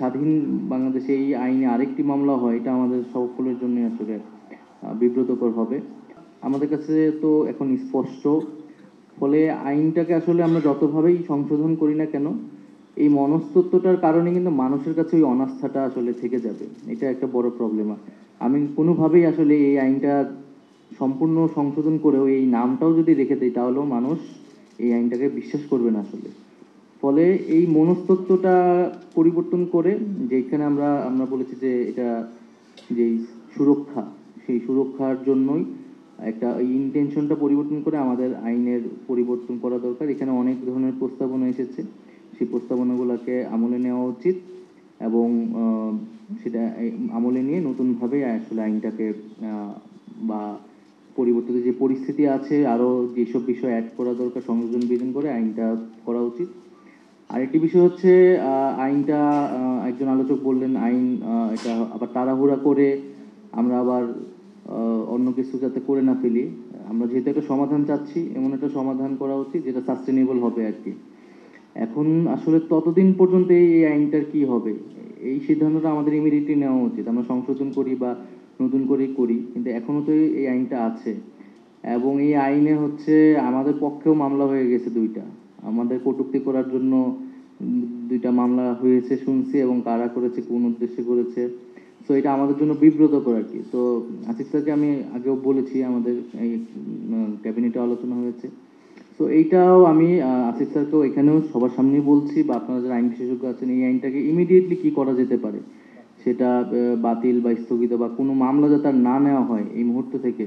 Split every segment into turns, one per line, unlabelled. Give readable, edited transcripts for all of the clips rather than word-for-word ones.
স্বাধীন বাংলাদেশে এই আইনে আরেকটি মামলা হয়, এটা আমাদের সকলের জন্য আসলে বিব্রতকর হবে। আমাদের কাছে তো এখন স্পষ্ট, ফলে আইনটাকে আসলে আমরা যতভাবেই সংশোধন করি না কেন, এই মনস্তত্ত্বটার কারণে কিন্তু মানুষের কাছে ওই অনাস্থাটা আসলে থেকে যাবে। এটা একটা বড় প্রবলেম। আমি কোনোভাবেই আসলে এই আইনটা সম্পূর্ণ সংশোধন করেও এই নামটাও যদি রেখে দেই, তাহলেও মানুষ এই আইনটাকে বিশ্বাস করবে না আসলে। ফলে এই মনস্তত্ত্বটা পরিবর্তন করে, যেখানে আমরা আমরা বলেছি যে এটা যেই সুরক্ষা, সেই সুরক্ষার জন্যই একটা এই ইন্টেনশনটা পরিবর্তন করে আমাদের আইনের পরিবর্তন করা দরকার। এখানে অনেক ধরনের প্রস্তাবনা এসেছে, সেই প্রস্তাবনাগুলোকে আমলে নেওয়া উচিত এবং সেটা আমলে নিয়ে নতুনভাবে আসলে আইনটাকে বা পরিবর্তিত যে পরিস্থিতি আছে আরও যেসব বিষয় অ্যাড করা দরকার সংযোজন বিধান করে আইনটা করা উচিত। আরেকটি বিষয় হচ্ছে আইনটা, একজন আলোচক বললেন আইন এটা আবার তাড়াহুড়া করে আমরা আবার অন্য কিছু যাতে করে না ফেলি। আমরা যেহেতু একটা সমাধান চাচ্ছি, এমন একটা সমাধান করা উচিত যেটা সাস্টেনেবল হবে আর কি। এখন আসলে ততদিন পর্যন্ত এই আইনটার কি হবে, এই সিদ্ধান্তটা আমাদের ইমিডিয়েটলি নেওয়া উচিত। আমরা সংশোধন করি বা নতুন করেই করি, কিন্তু এখনও তো এই আইনটা আছে এবং এই আইনে হচ্ছে আমাদের পক্ষেও মামলা হয়ে গেছে দুইটা। আমাদের কটূক্তি করার জন্য দুইটা মামলা হয়েছে শুনছি, এবং কারা করেছে, কোন উদ্দেশ্যে করেছে। তো এটা আমাদের জন্য বিব্রতকর আর কি। তো আসিফ স্যারকে আমি আগেও বলেছি, আমাদের এই ক্যাবিনেটে আলোচনা হয়েছে। তো এইটাও আমি আসিফ স্যারকেও এখানেও সবার সামনেই বলছি, বা আপনারা যারা আইন বিশেষজ্ঞ আছেন, এই আইনটাকে ইমিডিয়েটলি কি করা যেতে পারে, সেটা বাতিল বা স্থগিত বা কোনো মামলা যাতে আর না নেওয়া হয় এই মুহূর্ত থেকে।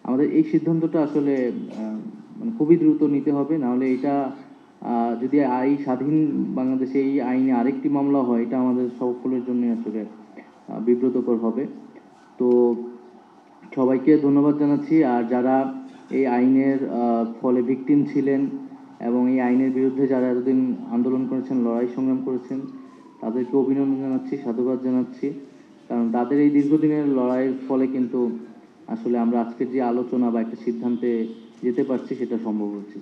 আমাদের এই সিদ্ধান্তটা আসলে মানে খুবই দ্রুত নিতে হবে, নাহলে এটা যদি এই স্বাধীন বাংলাদেশে এই আইনে আরেকটি মামলা হয়, এটা আমাদের সকলের জন্য আসলে বিব্রতকর হবে। তো সবাইকে ধন্যবাদ জানাচ্ছি। আর যারা এই আইনের ফলে ভিকটিম ছিলেন এবং এই আইনের বিরুদ্ধে যারা এতদিন আন্দোলন করেছেন, লড়াই সংগ্রাম করেছেন, তাদেরকে অভিনন্দন জানাচ্ছি, সাধুবাদ জানাচ্ছি। কারণ তাদের এই দীর্ঘদিনের লড়াইয়ের ফলে কিন্তু আসলে আমরা আজকের যে আলোচনা বা একটা সিদ্ধান্তে যেতে পারছি, সেটা সম্ভব হচ্ছে।